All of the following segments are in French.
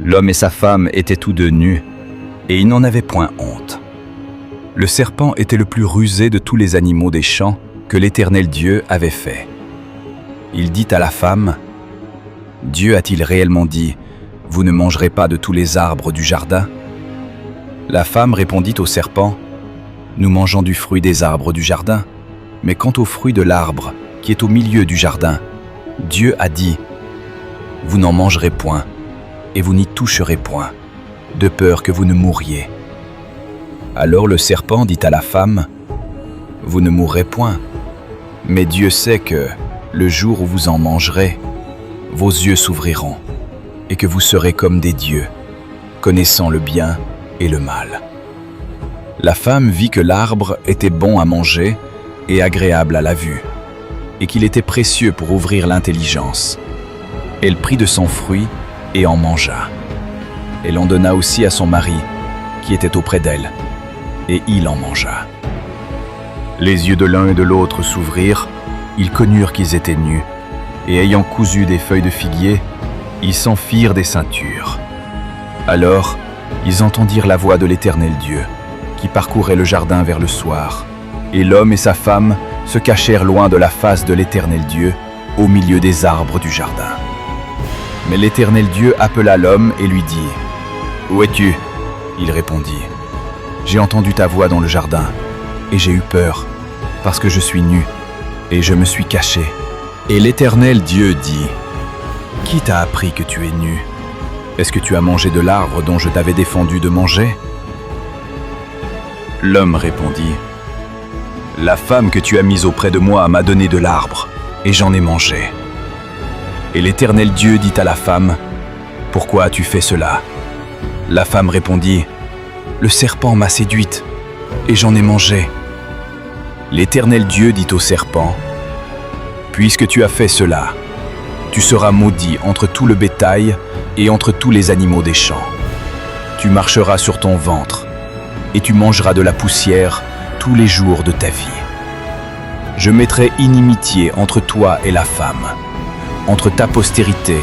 L'homme et sa femme étaient tous deux nus, et ils n'en avaient point honte. Le serpent était le plus rusé de tous les animaux des champs que l'Éternel Dieu avait fait. Il dit à la femme, « Dieu a-t-il réellement dit, « Vous ne mangerez pas de tous les arbres du jardin ?» La femme répondit au serpent, « Nous mangeons du fruit des arbres du jardin, mais quant au fruit de l'arbre qui est au milieu du jardin, Dieu a dit, « Vous n'en mangerez point, et vous n'y toucherez point, de peur que vous ne mouriez. » Alors le serpent dit à la femme, « Vous ne mourrez point, mais Dieu sait que, le jour où vous en mangerez, vos yeux s'ouvriront, et que vous serez comme des dieux, connaissant le bien et le mal. » La femme vit que l'arbre était bon à manger et agréable à la vue, et qu'il était précieux pour ouvrir l'intelligence. Elle prit de son fruit et en mangea. Elle en donna aussi à son mari, qui était auprès d'elle, et il en mangea. Les yeux de l'un et de l'autre s'ouvrirent, ils connurent qu'ils étaient nus, et ayant cousu des feuilles de figuier, ils s'en firent des ceintures. Alors, ils entendirent la voix de l'Éternel Dieu, qui parcourait le jardin vers le soir, et l'homme et sa femme se cachèrent loin de la face de l'Éternel Dieu, au milieu des arbres du jardin. Mais l'Éternel Dieu appela l'homme et lui dit, « Où es-tu » Il répondit, « J'ai entendu ta voix dans le jardin, et j'ai eu peur, parce que je suis nu, et je me suis caché. » Et l'Éternel Dieu dit, « Qui t'a appris que tu es nu? Est-ce que tu as mangé de l'arbre dont je t'avais défendu de manger ?» L'homme répondit, « La femme que tu as mise auprès de moi m'a donné de l'arbre, et j'en ai mangé. » Et l'Éternel Dieu dit à la femme, « Pourquoi as-tu fait cela ?» La femme répondit, « Le serpent m'a séduite, et j'en ai mangé. » L'Éternel Dieu dit au serpent, « Puisque tu as fait cela, tu seras maudit entre tout le bétail et entre tous les animaux des champs. Tu marcheras sur ton ventre, et tu mangeras de la poussière tous les jours de ta vie. Je mettrai inimitié entre toi et la femme, entre ta postérité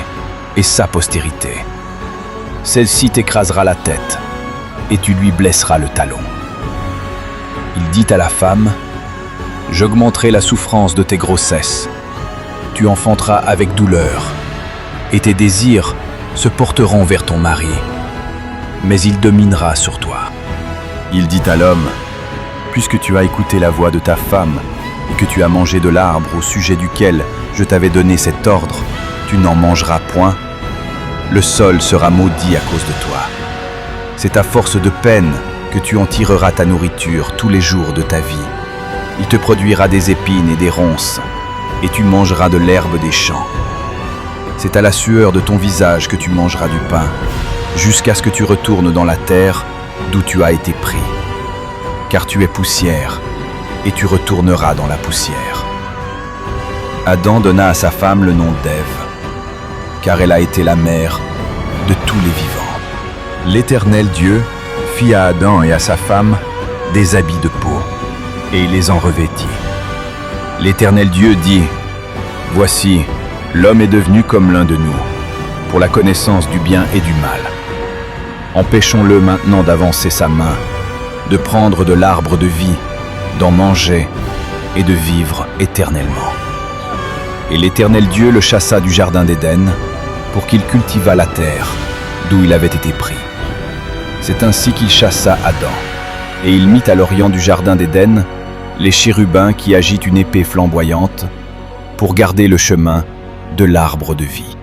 et sa postérité. Celle-ci t'écrasera la tête, et tu lui blesseras le talon. » Il dit à la femme, « J'augmenterai la souffrance de tes grossesses. Tu enfanteras avec douleur, et tes désirs se porteront vers ton mari, mais il dominera sur toi. » Il dit à l'homme, « Puisque tu as écouté la voix de ta femme, et que tu as mangé de l'arbre au sujet duquel je t'avais donné cet ordre, tu n'en mangeras point. Le sol sera maudit à cause de toi. C'est à force de peine que tu en tireras ta nourriture tous les jours de ta vie. Il te produira des épines et des ronces, et tu mangeras de l'herbe des champs. C'est à la sueur de ton visage que tu mangeras du pain, jusqu'à ce que tu retournes dans la terre d'où tu as été pris. Car tu es poussière, et tu retourneras dans la poussière. » Adam donna à sa femme le nom d'Ève, car elle a été la mère de tous les vivants. L'Éternel Dieu fit à Adam et à sa femme des habits de peau, et il les en revêtit. L'Éternel Dieu dit, « Voici, l'homme est devenu comme l'un de nous, pour la connaissance du bien et du mal. Empêchons-le maintenant d'avancer sa main, de prendre de l'arbre de vie, d'en manger et de vivre éternellement. » Et l'Éternel Dieu le chassa du jardin d'Éden pour qu'il cultivât la terre d'où il avait été pris. C'est ainsi qu'il chassa Adam, et il mit à l'orient du jardin d'Éden les chérubins qui agitent une épée flamboyante pour garder le chemin de l'arbre de vie.